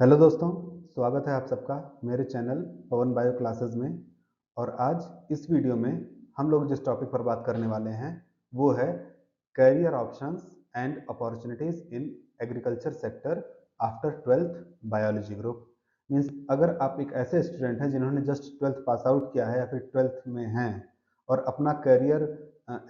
Hello दोस्तों, स्वागत है आप सबका मेरे चैनल पवन बायो क्लासेस में। और आज इस वीडियो में हम लोग जिस टॉपिक पर बात करने वाले हैं वो है career options and opportunities in agriculture sector after twelfth biology group. Means अगर आप एक ऐसे स्टूडेंट हैं जिन्होंने जस्ट ट्वेल्थ पास आउट किया है या फिर ट्वेल्थ में हैं और अपना करियर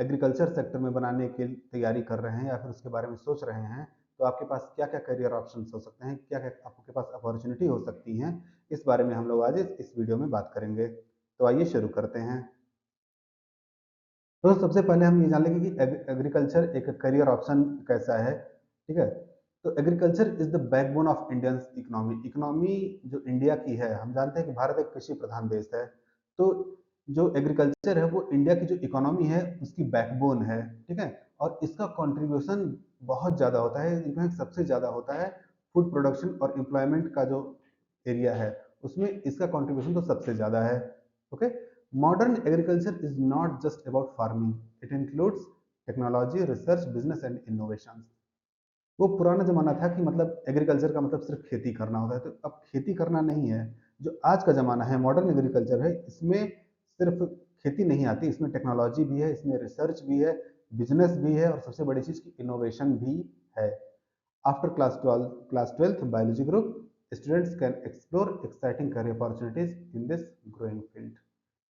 एग्रीकल्चर सेक्टर में बनाने की तैयारी कर रहे हैं या फिर उसके बारे में सोच रहे हैं, तो आपके पास क्या-क्या करियर ऑप्शंस हो सकते हैं, क्या-क्या आपके पास अपॉर्चुनिटी हो सकती हैं, इस बारे में हम लोग आज इस वीडियो में बात करेंगे। तो आइए शुरू करते हैं। तो सबसे पहले हम ये जान लेंगे कि एग्रीकल्चर एक करियर ऑप्शन कैसा है, ठीक है? तो agriculture is the backbone of Indians economy. Economy जो इंडिया की है, हम जानते हैं कि भारत एक कृषि प्रधान देश है। तो जो एग्रीकल्चर है वो इंडिया की जो इकोनॉमी है उसकी बैकबोन है, ठीक है? और इसका कंट्रीब्यूशन बहुत ज़्यादा होता है, इनफैक्ट सबसे ज़्यादा होता है फूड प्रोडक्शन और एम्प्लॉयमेंट का जो एरिया है, उसमें इसका कंट्रीब्यूशन तो सबसे ज़्यादा है, okay? Modern agriculture is not just about farming. It includes technology, research, business and innovation. वो पुराना जमाना था कि मतलब एग्रीकल्चर का मतलब सिर्फ खेती करना होता है, तो अब खेती करना नहीं है। जो आज का ज़माना है, मॉडर्न एग्रीकल्चर है, इसमें सिर्फ खेती नहीं आती, इसमें टेक्नोलॉजी भी है, इसमें रिसर्च भी है, बिजनेस भी है और सबसे बड़ी चीज़ की इनोवेशन भी है। After class twelfth biology group, students can explore exciting career opportunities in this growing field.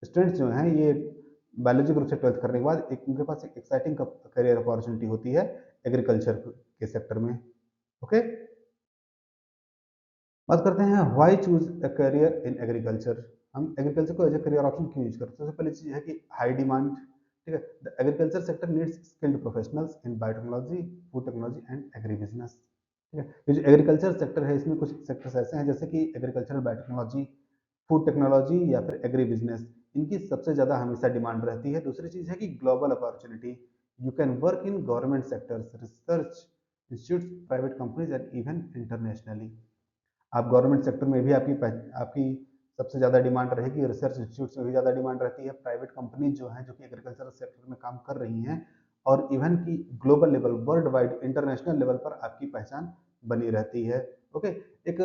Students जो हैं ये बायोलॉजी ग्रुप से ट्वेल्थ करने के बाद एक उनके पास एक एक्साइटिंग करियर अपॉर्चुनिटी होती है एग्रीकल्चर के सेक्टर में, ओके? बात करते हैं why choose a career in agriculture. हम एग्रीकल्चर को एज ए करियर ऑप्शन क्यों यूज करते हैं? सबसे पहली चीज है कि हाई डिमांड, ठीक है? The agriculture sector needs skilled professionals in biotechnology, food technology and agri business, ठीक है? ये जो एग्रीकल्चर सेक्टर है इसमें कुछ सेक्टर्स ऐसे हैं जैसे कि एग्रीकल्चरल बायोटेक्नोलॉजी, फूड टेक्नोलॉजी या फिर एग्री बिजनेस, इनकी सबसे ज़्यादा हमेशा डिमांड रहती है। दूसरी चीज़ है कि global opportunity, you can work in government sectors, research institutes, private companies and even internationally. आप गवर्नमेंट सेक्टर में भी आपकी सबसे ज़्यादा डिमांड रहेगी, रिसर्च इंस्टीट्यूट्स में भी ज़्यादा डिमांड रहती है, प्राइवेट कंपनीज जो हैं जो कि एग्रीकल्चरल सेक्टर में काम कर रही हैं, और इवन की global level, world wide, international level पर आपकी पहचान बनी रहती है, ओके? एक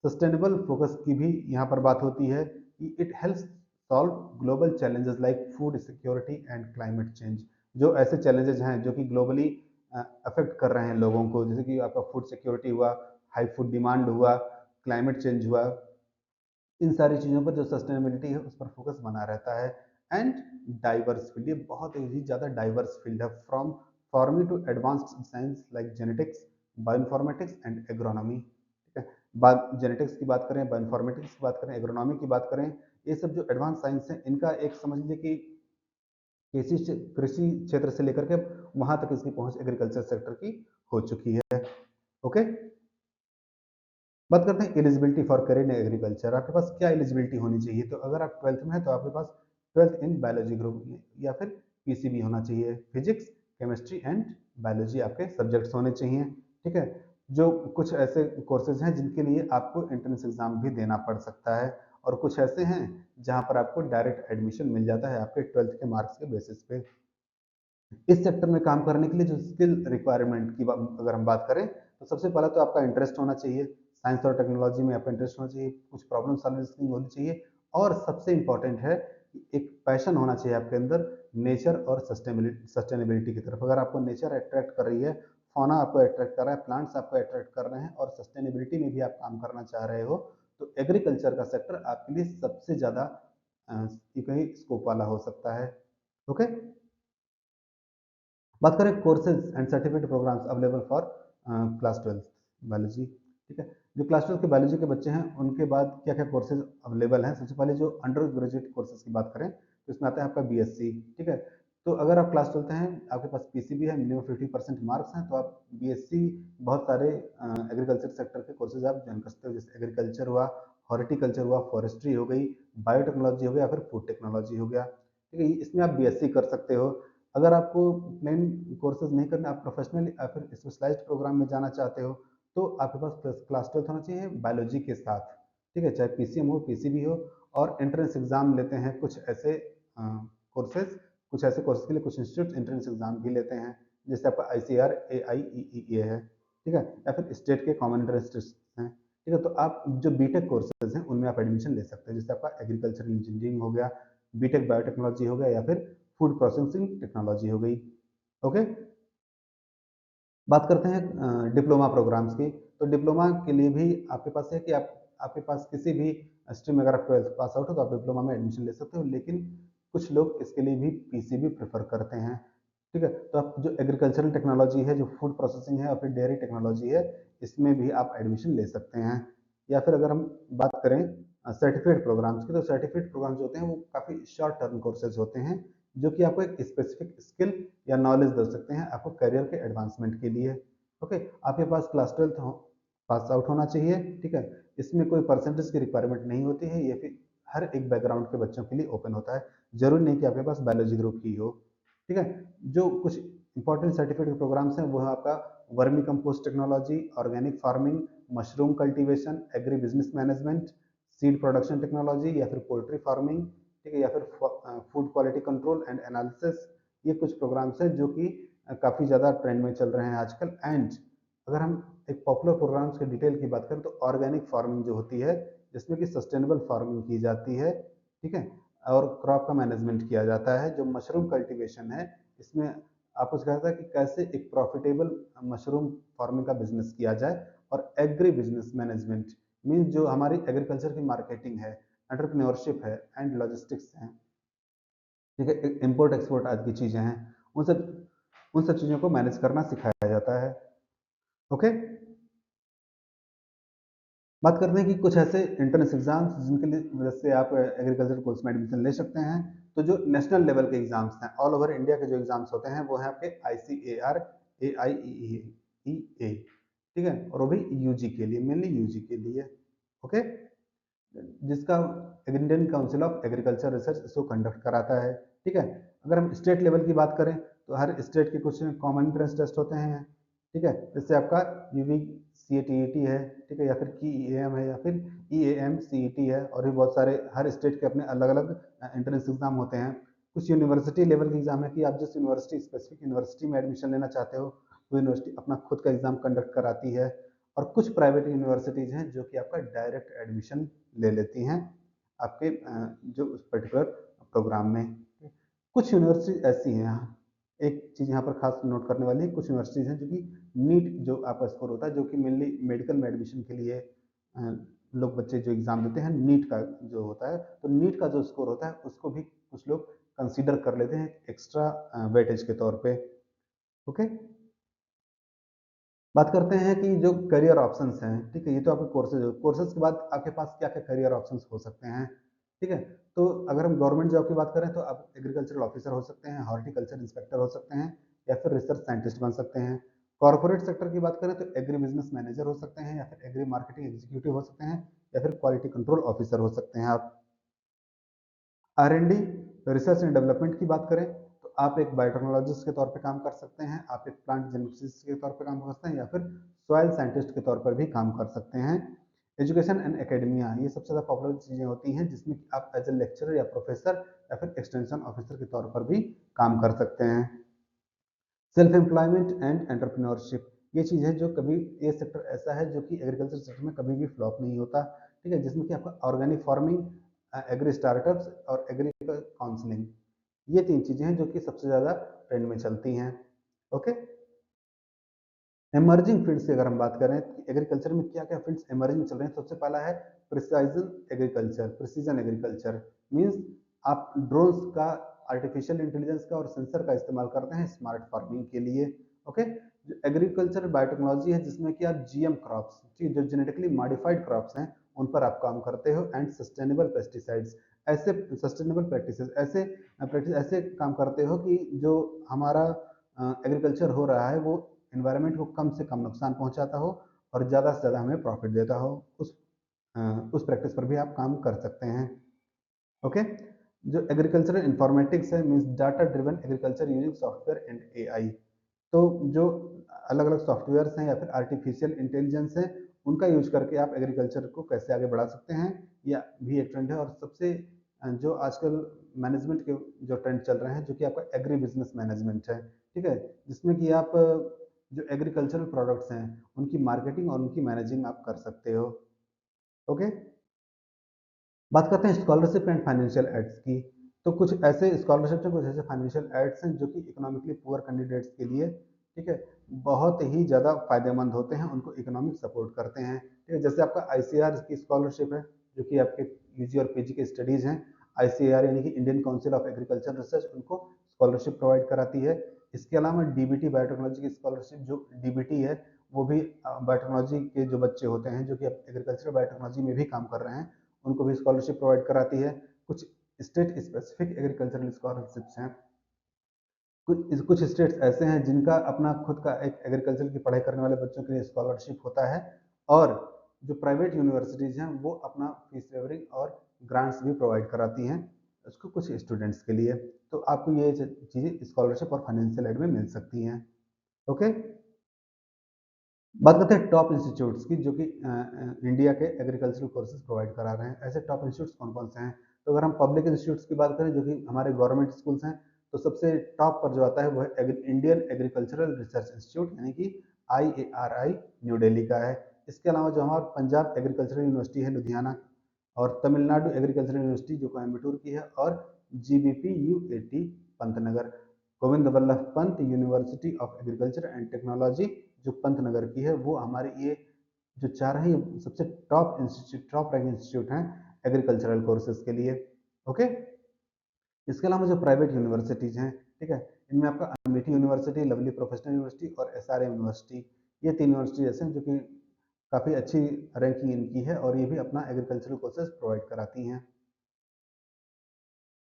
सस्टेनेबल फोकस की भी यहाँ पर बात होती है कि it helps solve global challenges like food security and climate change. जो ऐसे चैलेंजेस हैं जो कि ग्लोबली अफेक्ट कर रहे हैं लोगों को, जैसे कि आपका फूड सिक्योरिटी हुआ, हाई फूड डिमांड हुआ, क्लाइमेट चेंज हुआ, इन सारी चीज़ों पर जो सस्टेनेबिलिटी है उस पर फोकस बना रहता है। एंड डाइवर्स फील्ड, ये बहुत ही ज़्यादा डाइवर्स फील्ड है, from farming to advanced science like genetics, bioinformatics and agronomy, ठीक है? बात जेनेटिक्स की बात करें, बायोइन्फॉर्मेटिक्स की बात करें, एग्रोनॉमी की बात करें, ये सब जो एडवांस साइंस है इनका एक समझ लीजिए कि कृषि क्षेत्र से लेकर के वहां तक इसकी पहुंच एग्रीकल्चर सेक्टर की हो चुकी है, ओके? बात करते हैं eligibility for career in agriculture. आपके पास क्या एलिजिबिलिटी होनी चाहिए? तो अगर आप ट्वेल्थ में हैं तो आपके पास ट्वेल्थ इन बायोलॉजी ग्रुप या फिर पीसीबी होना चाहिए। फिजिक्स, केमिस्ट्री एंड बायोलॉजी आपके सब्जेक्ट्स होने चाहिए, ठीक है? जो कुछ ऐसे कोर्सेज हैं जिनके लिए आपको एंट्रेंस एग्जाम भी देना पड़ सकता है, और कुछ ऐसे हैं जहां पर आपको डायरेक्ट एडमिशन मिल जाता है आपके ट्वेल्थ के मार्क्स के बेसिस पे। इस सेक्टर में काम करने के लिए जो स्किल रिक्वायरमेंट की अगर हम बात करें, तो सबसे पहला तो आपका इंटरेस्ट होना चाहिए, साइंस और टेक्नोलॉजी में आपका इंटरेस्ट होना चाहिए, कुछ प्रॉब्लम सॉल्विंग स्किल होनी चाहिए, और सबसे इंपॉर्टेंट है कि एक पैशन होना चाहिए आपके अंदर नेचर और सस्टेनेबिलिटी की तरफ। अगर आपको नेचर अट्रैक्ट कर रही है, फौना आपको अट्रैक्ट कर रहा है, प्लांट्स आपको अट्रैक्ट कर रहे हैं और सस्टेनेबिलिटी में भी आप काम करना चाह रहे हो, तो एग्रीकल्चर का सेक्टर आपके लिए सबसे ज़्यादा कहीं स्कोप वाला हो सकता है, ओके? बात करें courses and certificate programs available for class twelfth biology, ठीक है? जो क्लास ट्वेल्थ के बायोलॉजी के बच्चे हैं उनके बाद क्या क्या कोर्सेज अवेलेबल हैं? सबसे पहले जो अंडर ग्रेजुएट कोर्सेज की बात करें तो इसमें आता है आपका बीएससी, ठीक है? तो अगर आप क्लास ट्वेल्थ हैं, आपके पास पीसीबी है, मिनिमम 50% मार्क्स हैं, तो आप बीएससी, बहुत सारे एग्रीकल्चर सेक्टर के कोर्सेज आप ज्वाइन कर सकते हो, जैसे एग्रीकल्चर हुआ, हॉर्टिकल्चर हुआ, फॉरेस्ट्री हो गई, बायोटेक्नोलॉजी हो गया, फिर फूड टेक्नोलॉजी हो गया, ठीक है? इसमें आप बीएससी कर सकते हो। अगर आपको प्लेन कोर्सेज नहीं करना, आप प्रोफेशनल या फिर स्पेशलाइज्ड प्रोग्राम में जाना चाहते हो, तो आपके पास क्लास ट्वेल्थ होना चाहिए बायोलॉजी के साथ, ठीक है? चाहे पीसीएम हो, पीसीबी हो, और एंट्रेंस एग्जाम लेते हैं कुछ ऐसे कोर्सेज, कुछ ऐसे कोर्सेज के लिए कुछ इंस्टीट्यूट एंट्रेंस एग्जाम भी लेते हैं, जैसे आपका आईसीआर, एआईईईए है, ठीक है? या फिर स्टेट के कॉमन एंट्रेंस टेस्ट हैं। ठीक है, तो आप जो बीटेक कोर्सेज हैं उनमें आप एडमिशन ले सकते हैं, जैसे आपका एग्रीकल्चरल इंजीनियरिंग हो गया, बीटेक बायोटेक्नोलॉजी हो गया, या फिर फूड प्रोसेसिंग टेक्नोलॉजी हो गई। ओके, बात करते हैं डिप्लोमा प्रोग्राम्स की। तो डिप्लोमा के लिए भी आपके पास है कि आप आपके पास किसी भी स्ट्रीम, अगर आप 12th पास आउट हो तो आप डिप्लोमा में एडमिशन ले सकते हो, लेकिन कुछ लोग इसके लिए भी पीसीबी प्रेफर करते हैं। ठीक है, तो आप जो एग्रीकल्चरल टेक्नोलॉजी है, जो फूड प्रोसेसिंग है और फिर डेयरी टेक्नोलॉजी है, इसमें भी आप एडमिशन ले सकते हैं। या फिर अगर हम बात करें सर्टिफिकेट प्रोग्राम्स की, तो सर्टिफिकेट प्रोग्राम्स जो होते हैं वो काफ़ी शॉर्ट टर्म कोर्सेज होते हैं, जो कि आपको एक स्पेसिफिक स्किल या नॉलेज दे सकते हैं आपको करियर के एडवांसमेंट के लिए। ओके, आपके पास क्लास 12th पास आउट होना चाहिए। ठीक है, इसमें कोई परसेंटेज की रिक्वायरमेंट नहीं होती है, ये फिर हर एक बैकग्राउंड के बच्चों के लिए ओपन होता है, जरूरी नहीं कि आपके पास बायोलॉजी ग्रुप ही हो। ठीक है, जो कुछ इंपॉर्टेंट सर्टिफिकेट प्रोग्राम्स हैं वो है आपका vermi compost technology, organic farming, mushroom cultivation, agri business management, seed production technology, या फिर पोल्ट्री फार्मिंग, ठीक है, या फिर food quality control and analysis. ये कुछ प्रोग्राम्स हैं जो कि काफ़ी ज़्यादा ट्रेंड में चल रहे हैं आजकल। एंड अगर हम एक पॉपुलर प्रोग्राम्स के डिटेल की बात करें तो ऑर्गेनिक फार्मिंग जो होती है, जिसमें कि सस्टेनेबल फार्मिंग की जाती है, ठीक है, और क्रॉप का मैनेजमेंट किया जाता है। जो मशरूम कल्टीवेशन है, इसमें आपको सिखाया जाता है कि कैसे एक प्रॉफिटेबल मशरूम फार्मिंग का बिजनेस किया जाए। और एग्री बिजनेस मैनेजमेंट मीन्स जो हमारी एग्रीकल्चर की मार्केटिंग है, एंटरप्रेन्योरशिप है एंड लॉजिस्टिक्स है, ठीक है, इम्पोर्ट एक्सपोर्ट आदि की चीज़ें हैं, उन सब चीज़ों को मैनेज करना सिखाया जाता है। ओके, बात करते हैं कि कुछ ऐसे एंट्रेंस एग्जाम्स जिनके लिए वजह से आप एग्रीकल्चर कोर्स में एडमिशन ले सकते हैं। तो जो नेशनल लेवल के एग्जाम्स हैं, ऑल ओवर इंडिया के जो एग्जाम्स होते हैं वो हैं आपके ICAR, AIEA, ठीक है, और वो भी यूजी के लिए, मेनली यूजी के लिए। ओके, जिसका Indian council of agriculture research इसको कंडक्ट कराता है। ठीक है, अगर हम स्टेट लेवल की बात करें तो हर स्टेट के कुछ कॉमन एंट्रेंस टेस्ट होते हैं। ठीक है, जैसे आपका यूवी CATET है, ठीक है, या फिर KEAM है, या फिर EAM CET है, और भी बहुत सारे हर स्टेट के अपने अलग अलग एंट्रेंस एग्जाम होते हैं। कुछ यूनिवर्सिटी लेवल के एग्जाम है कि आप जिस यूनिवर्सिटी, स्पेसिफिक यूनिवर्सिटी में एडमिशन लेना चाहते हो, वो यूनिवर्सिटी अपना खुद का एग्जाम कंडक्ट कराती है। और कुछ प्राइवेट यूनिवर्सिटीज़ हैं जो कि आपका डायरेक्ट एडमिशन ले लेती हैं आपके जो उस पर्टिकुलर प्रोग्राम में। कुछ यूनिवर्सिटी ऐसी हैं, एक चीज़ यहाँ पर खास नोट करने वाली है, कुछ यूनिवर्सिटीज़ हैं जो कि नीट जो आपका स्कोर होता है, जो कि मेनली मेडिकल में एडमिशन के लिए लोग बच्चे जो एग्ज़ाम देते हैं, नीट का जो होता है, तो नीट का जो स्कोर होता है उसको भी कुछ लोग कंसीडर कर लेते हैं एक्स्ट्रा वेटेज के तौर पे। ओके, बात करते हैं कि जो करियर ऑप्शंस हैं, ठीक है, ये तो आपके कोर्सेज के बाद आपके पास क्या क्या करियर ऑप्शंस हो सकते हैं। ठीक है, तो अगर हम गवर्नमेंट जॉब की बात करें तो आप एग्रीकल्चरल ऑफिसर हो सकते हैं, हॉर्टिकल्चर इंस्पेक्टर हो सकते हैं, या फिर रिसर्च साइंटिस्ट बन सकते हैं। कॉर्पोरेट सेक्टर की बात करें तो एग्री बिजनेस मैनेजर हो सकते हैं, या फिर एग्री मार्केटिंग एग्जीक्यूटिव हो सकते हैं, या फिर क्वालिटी कंट्रोल ऑफिसर हो सकते हैं आप। R&D, रिसर्च एंड डेवलपमेंट की बात करें तो आप एक बायोटेक्नोलॉजिस्ट के तौर पे काम कर सकते हैं, आप एक प्लांट जेनेटिसिस्ट के तौर पे काम कर सकते हैं, या फिर सॉइल साइंटिस्ट के तौर पर भी काम कर सकते हैं। एजुकेशन एंड एकेडमिया, ये सबसे ज़्यादा पॉपुलर चीज़ें होती हैं जिसमें कि आप एज ए लेक्चरर या प्रोफेसर या फिर एक्सटेंशन ऑफिसर के तौर पर भी काम कर सकते हैं। सेल्फ एम्प्लॉयमेंट एंड एंटरप्रेन्योरशिप, ये चीज़ है जो कभी, ये सेक्टर ऐसा है जो कि एग्रीकल्चर सेक्टर में कभी भी फ्लॉप नहीं होता। ठीक है, जिसमें कि आपका ऑर्गेनिक फार्मिंग, एग्री स्टार्टअप्स और एग्री काउंसलिंग, ये 3 चीज़ें हैं जो कि सबसे ज़्यादा ट्रेंड में चलती हैं। ओके, इमर्जिंग फील्ड्स की अगर हम बात करें एग्रीकल्चर में क्या क्या फील्ड्स इमर्जिंग चल रहे हैं, सबसे पहला है प्रिसीजन एग्रीकल्चर मीन्स आप ड्रोन्स का, आर्टिफिशियल इंटेलिजेंस का और सेंसर का इस्तेमाल करते हैं स्मार्ट फार्मिंग के लिए। ओके, जो एग्रीकल्चर बायोटेक्नोलॉजी है जिसमें कि आप GM क्रॉप्स, ठीक, जो जेनेटिकली मॉडिफाइड क्रॉप्स हैं उन पर आप काम करते हो। एंड सस्टेनेबल पेस्टिसाइड्स, ऐसे सस्टेनेबल प्रैक्टिसेस, ऐसे काम करते हो कि जो हमारा एग्रीकल्चर हो रहा है वो एनवायरनमेंट को कम से कम नुकसान पहुंचाता हो और ज़्यादा से ज़्यादा हमें प्रॉफिट देता हो। उस प्रैक्टिस पर भी आप काम कर सकते हैं। ओके, जो एग्रीकल्चरल इंफॉर्मेटिक्स है means data driven agriculture using software and AI। तो जो अलग अलग सॉफ्टवेयर्स हैं या फिर आर्टिफिशियल इंटेलिजेंस है, उनका यूज करके आप एग्रीकल्चर को कैसे आगे बढ़ा सकते हैं, या भी एक ट्रेंड है। और सबसे जो आजकल मैनेजमेंट के जो ट्रेंड चल रहे हैं जो कि आपका एग्री बिजनेस मैनेजमेंट है। ठीक है, जिसमें कि आप जो एग्रीकल्चरल प्रोडक्ट्स हैं उनकी मार्केटिंग और उनकी मैनेजिंग आप कर सकते हो। ओके, बात करते हैं स्कॉलरशिप एंड फाइनेंशियल एड्स की। तो कुछ ऐसे स्कॉलरशिप हैं, कुछ ऐसे फाइनेंशियल एड्स हैं जो कि इकोनॉमिकली पुअर कैंडिडेट्स के लिए, ठीक है, बहुत ही ज़्यादा फायदेमंद होते हैं, उनको इकोनॉमिक सपोर्ट करते हैं, ठीक है। जैसे आपका आईसीआर की स्कॉलरशिप है, जो कि आपके यूजी और पीजी के स्टडीज़ हैं। आईसीआर यानी कि Indian council of agriculture research उनको स्कॉलरशिप प्रोवाइड कराती है। इसके अलावा डीबीटी बायोटेक्नोलॉजी की स्कॉलरशिप, जो डीबीटी है वो भी बायोटेक्नोलॉजी के जो बच्चे होते हैं जो कि एग्रीकल्चर बायोटेक्नोलॉजी में भी काम कर रहे हैं, उनको भी स्कॉलरशिप प्रोवाइड कराती है। कुछ स्टेट स्पेसिफिक एग्रीकल्चरल स्कॉलरशिप्स हैं। कुछ कुछ स्टेट्स ऐसे हैं जिनका अपना खुद का एक एग्रीकल्चर की पढ़ाई करने वाले बच्चों के लिए स्कॉलरशिप होता है, और जो प्राइवेट यूनिवर्सिटीज़ हैं वो अपना फीस वेवरिंग और ग्रांट्स भी प्रोवाइड कराती हैं उसको कुछ स्टूडेंट्स के लिए। तो आपको ये चीज़ें स्कॉलरशिप और फाइनेंशियल एड में मिल सकती हैं। ओके, बात करते हैं टॉप इंस्टीट्यूट्स की जो कि इंडिया के एग्रीकल्चरल कोर्सेज प्रोवाइड करा रहे हैं। ऐसे टॉप इंस्टीट्यूट्स कौन कौन से हैं? तो अगर हम पब्लिक इंस्टीट्यूट्स की बात करें जो कि हमारे गवर्नमेंट स्कूल्स हैं, तो सबसे टॉप पर जो आता है वो है इंडियन एग्रीकल्चरल रिसर्च इंस्टीट्यूट यानी कि IARI, न्यू दिल्ली का है। इसके अलावा जो हमारा पंजाब एग्रीकल्चरल यूनिवर्सिटी है लुधियाना, और तमिलनाडु एग्रीकल्चरल यूनिवर्सिटी जो कोयम्बटूर की है, और GBPUAT Pantnagar, Govind Vallabh Pant university of agriculture and technology जो पंतनगर की है, वो हमारे ये जो चार हैं ये सबसे top institute, top rank institute हैं एग्रीकल्चरल कोर्सेज के लिए। ओके, इसके अलावा जो प्राइवेट यूनिवर्सिटीज हैं, ठीक है, इनमें आपका Amethi university, lovely professional university और SRM यूनिवर्सिटी, ये तीन यूनिवर्सिटी ऐसे हैं जो कि काफ़ी अच्छी रैंकिंग इनकी है और ये भी अपना एग्रीकल्चरल कोर्सेज प्रोवाइड कराती हैं।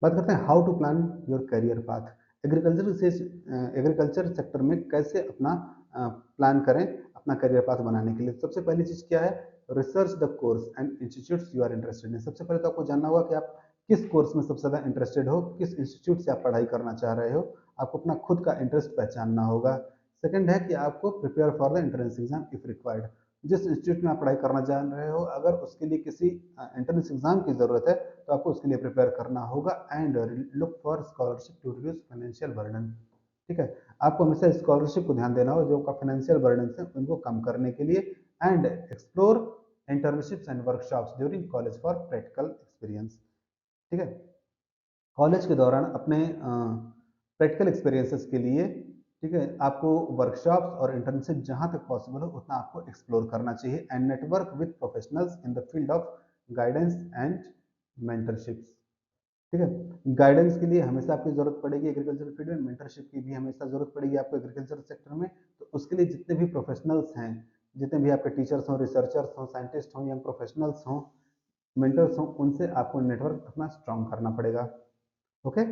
बात करते हैं how to plan your career path. Agriculture sector में कैसे अपना प्लान करें अपना करियर पाथ बनाने के लिए। सबसे पहली चीज़ क्या है? Research the course and institutes you are interested in. सबसे पहले तो आपको जानना होगा कि आप किस कोर्स में सबसे ज़्यादा इंटरेस्टेड हो, किस इंस्टीट्यूट से आप पढ़ाई करना चाह रहे हो। आपको अपना खुद का इंटरेस्ट पहचानना होगा। सेकंड है कि आपको prepare for the entrance exam if required. जिस इंस्टीट्यूट में आप पढ़ाई करना चाह रहे हो, अगर उसके लिए किसी एंट्रेंस एग्जाम की ज़रूरत है तो आपको उसके लिए प्रिपेयर करना होगा। And look for scholarship to reduce financial burden, ठीक है। आपको हमेशा स्कॉलरशिप को ध्यान देना होगा जो आपका फाइनेंशियल बर्डन है उनको कम करने के लिए। And explore internships and workshops during college for practical experience, ठीक है। कॉलेज के दौरान अपने प्रैक्टिकल एक्सपीरियंसेस के लिए, ठीक है, आपको वर्कशॉप्स और इंटर्नशिप जहां तक पॉसिबल हो उतना आपको एक्सप्लोर करना चाहिए। And network with professionals in the field of guidance and mentorships, ठीक है। गाइडेंस के लिए हमेशा आपकी जरूरत पड़ेगी एग्रीकल्चर फील्ड में, मेंटरशिप की भी हमेशा जरूरत पड़ेगी आपको एग्रीकल्चर सेक्टर में। तो उसके लिए जितने भी प्रोफेशनल्स हैं, जितने भी आपके टीचर्स हों, रिसर्चर्स हों, साइंटिस्ट हों, यंग प्रोफेशनल्स हों, मेंटर्स हों, उनसे आपको नेटवर्क अपना स्ट्रांग करना पड़ेगा। Okay,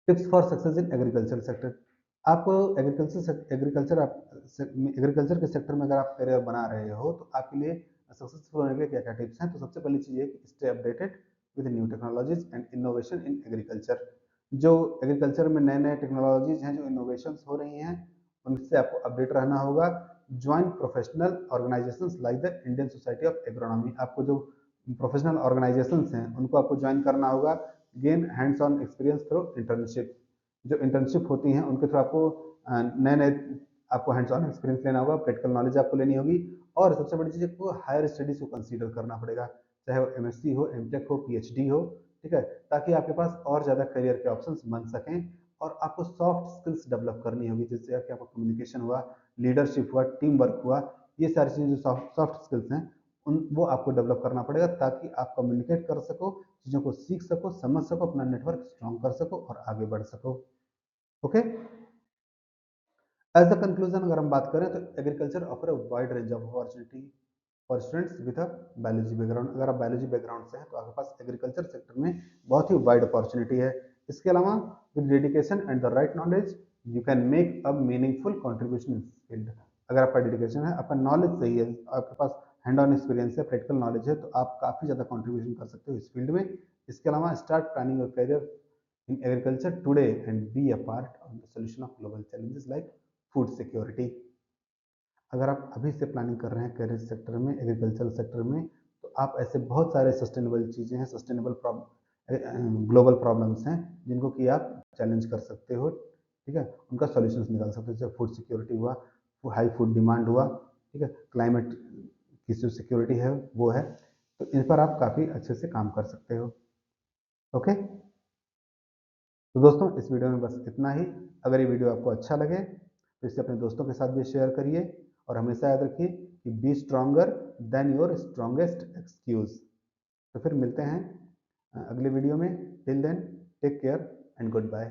tips for success in agriculture sector. आप एग्रीकल्चर के सेक्टर में अगर आप करियर बना रहे हो तो आपके लिए सक्सेसफुल होने के लिए क्या क्या टिप्स हैं। तो सबसे पहली चीज़ है कि stay updated with new technologies and innovation in agriculture. जो एग्रीकल्चर में नए नए टेक्नोलॉजीज हैं, जो इनोवेशंस हो रही हैं, उनसे आपको अपडेट रहना होगा। Join professional organisations like the Indian society of agronomy. आपको जो प्रोफेशनल ऑर्गेनाइजेशंस हैं उनको आपको ज्वाइन करना होगा। Gain hands on experience through internship. जो इंटर्नशिप होती हैं उनके थ्रू आपको नए नए आपको हैंड्स ऑन एक्सपीरियंस लेना होगा, प्रैक्टिकल नॉलेज आपको लेनी होगी। और सबसे बड़ी चीज़ आपको हायर स्टडीज को कंसीडर करना पड़ेगा, चाहे वो MSc हो, MTech हो, PhD हो, ठीक है, ताकि आपके पास और ज़्यादा करियर के ऑप्शंस बन सकें। और आपको सॉफ्ट स्किल्स डेवलप करनी होगी, जैसे कि आपका कम्युनिकेशन हुआ, लीडरशिप हुआ, टीम वर्क हुआ, ये सारी चीज़ें जो सॉफ्ट स्किल्स हैं उन वो आपको डेवलप करना पड़ेगा, ताकि आप कम्युनिकेट कर सको, चीज़ों को सीख सको, समझ सको, अपना नेटवर्क स्ट्रॉन्ग कर सको और आगे बढ़ सको। ओके, एज द कंक्लूजन अगर हम बात करें तो agriculture offer a wide range of opportunity for students with a biology background. अगर आप बायोलॉजी बैकग्राउंड से हैं तो आपके पास एग्रीकल्चर सेक्टर में बहुत ही वाइड अपॉर्चुनिटी है। इसके अलावा with dedication and the right knowledge you can make a meaningful contribution in field. अगर आपका डेडिकेशन है, आपका नॉलेज सही है, आपके पास हैंड ऑन एक्सपीरियंस है, प्रैक्टिकल नॉलेज है, तो आप काफ़ी ज़्यादा कॉन्ट्रीब्यूशन कर सकते हो इस फील्ड में। इसके अलावा start planning your career in agriculture today and be a part of the solution of global challenges like food security। अगर आप अभी से प्लानिंग कर रहे हैं करियर सेक्टर में, एग्रीकल्चर सेक्टर में, तो आप ऐसे बहुत सारे सस्टेनेबल चीज़ें हैं, सस्टेनेबल ग्लोबल प्रॉब्लम्स हैं जिनको कि आप चैलेंज कर सकते हो, ठीक है, उनका सॉल्यूशंस निकाल सकते हो। जैसे फूड सिक्योरिटी हुआ, हाई फूड डिमांड हुआ, ठीक है, क्लाइमेट की जो सिक्योरिटी है वो है, तो इन पर आप काफ़ी अच्छे से काम कर सकते हो। ओके, तो दोस्तों इस वीडियो में बस इतना ही। अगर ये वीडियो आपको अच्छा लगे तो इसे अपने दोस्तों के साथ भी शेयर करिए, और हमेशा याद रखिए कि be stronger than your strongest excuse. तो फिर मिलते हैं अगले वीडियो में। Till then take care and good bye.